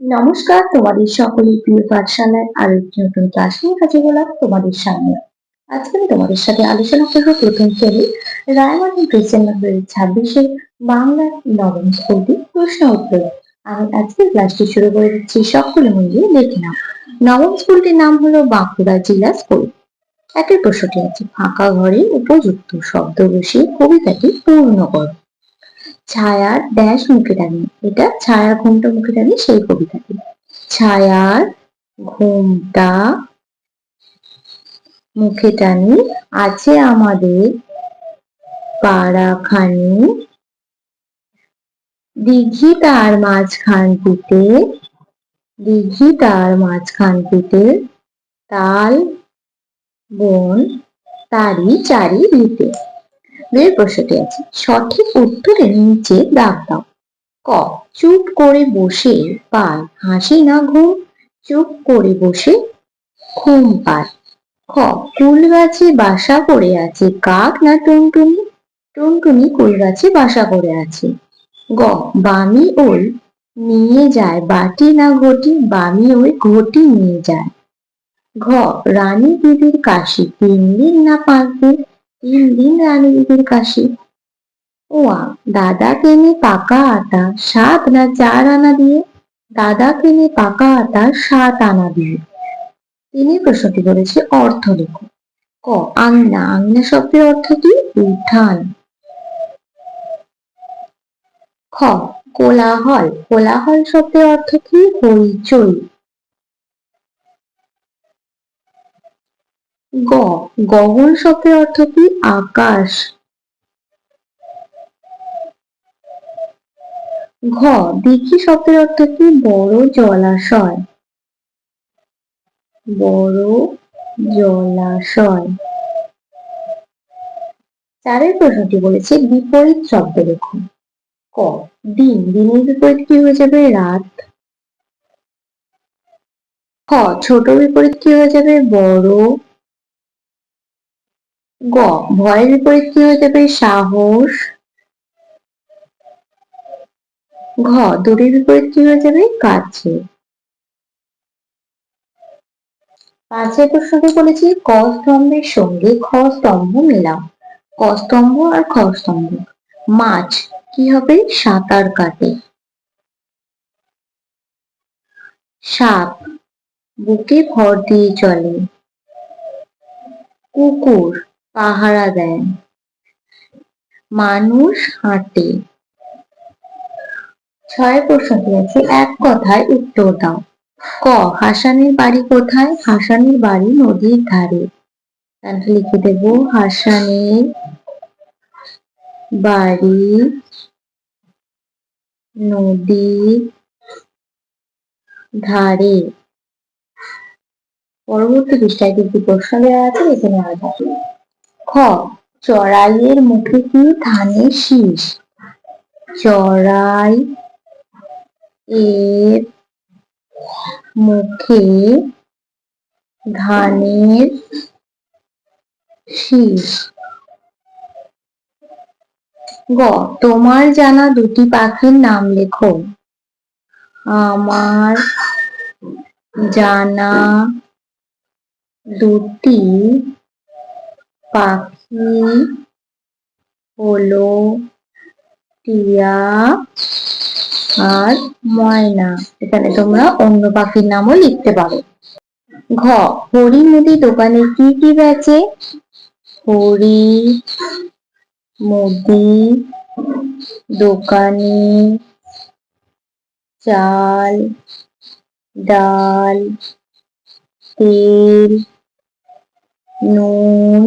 নমস্কার, তোমাদের সকলের প্রিয় পাঠশালায় আরো একটি নতুন ক্লাস নিয়ে হাজির হলাম তোমাদের সামনে। আজকে আমি তোমাদের সাথে আলোচনা করবো প্রথম শ্রেণী রায়মার্টিন ডিসেম্বর 2026 বাংলার নবম স্কুলটি প্রশ্ন উত্তর। আমি আজকের ক্লাসটি শুরু করে দিচ্ছি, সকলে মন দিয়ে দেখে নাও। নবম স্কুলটির নাম হলো বাঁকুড়া জেলা স্কুল। একের প্রশ্নটি আছে, ফাঁকা ঘরে উপযুক্ত শব্দ বসিয়ে কবিতাটি পূর্ণ করো। ছায়ার ড্যাশ মুখে টানি, এটা ছায়ার ঘুমটা মুখে টানি সেই কবিতাটি। ছায়ার ঘুমটা মুখে টানি, আছে আমাদের পাড়াখানি, দিঘি তার মাঝখানটিতে, দিঘি তার মাঝখানটিতে, তাল বন তারি চারিদিকে। এর প্রশ্নটি আছে, সঠিক উত্তরের নিচে দাগ দাও। ক, চুপ করে বসে পায় হাসি না ঘুম, চুপ করে বসে ঘুম পায়। খ, কুল গাছে বাসা করে আছে কাক না টুনটুনি, টুনটুনি কুল গাছে বাসা করে আছে। গ, বামি ওই নিয়ে যায় বাটি না ঘটি, বামি ওই ঘটি নিয়ে যায়। ঘ, রানী দিদির কাশি 3 দিন না 5 দিন, 3 দিন রানী দিদির কাশি। ও, দাদা কেনে পাকা আটা 7 না 4 আনা দিয়ে, দাদা কেনে পাকা আটা 7 আনা দিয়ে। তিনি প্রশ্নটি বলেছে অর্থ লেখো। ক, আঙিনা, আঙিনা শব্দের অর্থ কি? উঠান। খ, কোলাহল, কোলাহল শব্দের অর্থ কি? হইচই। গ, গগন শব্দের অর্থ কি? আকাশ। ঘ, দিঘি শব্দের অর্থ কি? বড় জলাশয়, বড় জলাশয়। চারের প্রশ্নটি বলেছে বিপরীত শব্দ লেখো। ক, দিন, দিনের বিপরীত কি হয়ে যাবে? রাত। খ, ছোট বিপরীত কি হয়ে যাবে? বড়। গ, ভয়ের বিপরীত কি হয়ে যাবে? সাহস। ঘ, দূরের বিপরীত কি হয়ে যাবে? কাছে। পাঁচের প্রশ্নটি বলেছি ক স্তম্ভের সঙ্গে খ স্তম্ভ মেলাও। ক স্তম্ভ আর খ স্তম্ভ। মাছ কি হবে? সাঁতার কাটে। সাপ বুকে ভর দিয়ে চলে। কুকুর পাহারা দেয়। মানুষ হাঁটে। ছয়ের প্রশ্নটি আছে এক কথায় উত্তর দাও। ক, হাসানের বাড়ি কোথায়? হাসানের বাড়ি নদীর ধারে। তাহলে লিখে দেব হাসানের বাড়ি নদীর ধারে। পরবর্তী পৃষ্ঠায় কিন্তু প্রশ্ন দেওয়া আছে, এখানে আসবে। খ, চড়াইয়ের মুখে কি? ধানের শীষ। চড়াই এর মুখে ধানের শীষ। গ, তোমার জানা 2টি পাখির নাম লেখো। আমার জানা 2টি পাখি হলো টিয়া আর ময়না। এখানে তোমরা অন্য পাখির নামও লিখতে পারো। ঘ, হরি মুদি দোকানে কি কি বেচে? হরি মুদি দোকানে চাল, ডাল, তেল, নুন,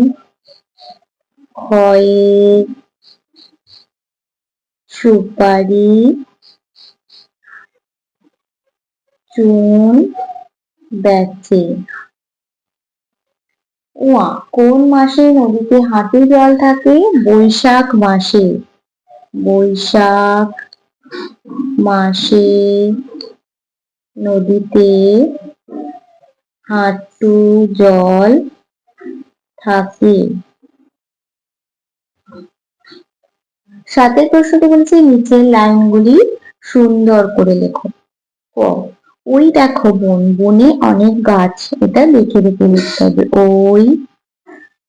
খয়ের, সুপারি, চুন বেচে। কোন মাসে নদীতে হাঁটু জল থাকে? বৈশাখ মাসে। বৈশাখ মাসে নদীতে হাঁটু জল থাকে। 7এর প্রশ্নটি বলছে নিচের লাইনগুলি সুন্দর করে লেখো। ক, ওই দেখো বন, বনে অনেক গাছ, এটা দেখে দেখে লিখতে হবে। ওই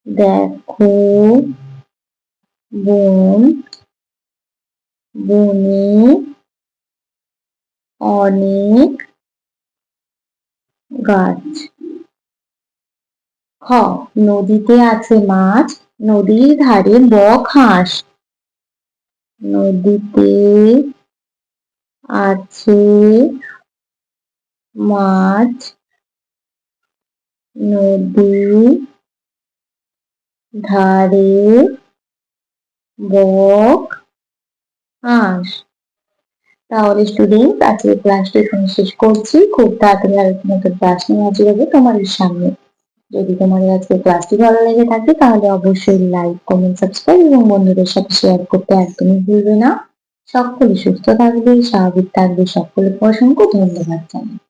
দেখো বন, বনে অনেক গাছ। খ, নদীতে আছে মাছ, নদীর ধারে বক হাঁস। নদীতে আছে মাছ, নদীর ধারে বক হাঁস। তাহলে স্টুডেন্ট, আজকে ক্লাসটা এখানে শেষ করছি। খুব তাড়াতাড়ি আরেকটা নতুন ক্লাস নিয়ে হাজির হবে তোমাদের সামনে। যদি তোমাদের আজকে ক্লাসটি ভালো লেগে থাকে তাহলে অবশ্যই লাইক, কমেন্ট, সাবস্ক্রাইব এবং বন্ধুদের সাথে শেয়ার করতে একদমই ভুলবে না। সকলে সুস্থ থাকবে, স্বাভাবিক থাকবে, সকলকে অসংখ্য ধন্যবাদ জানাই।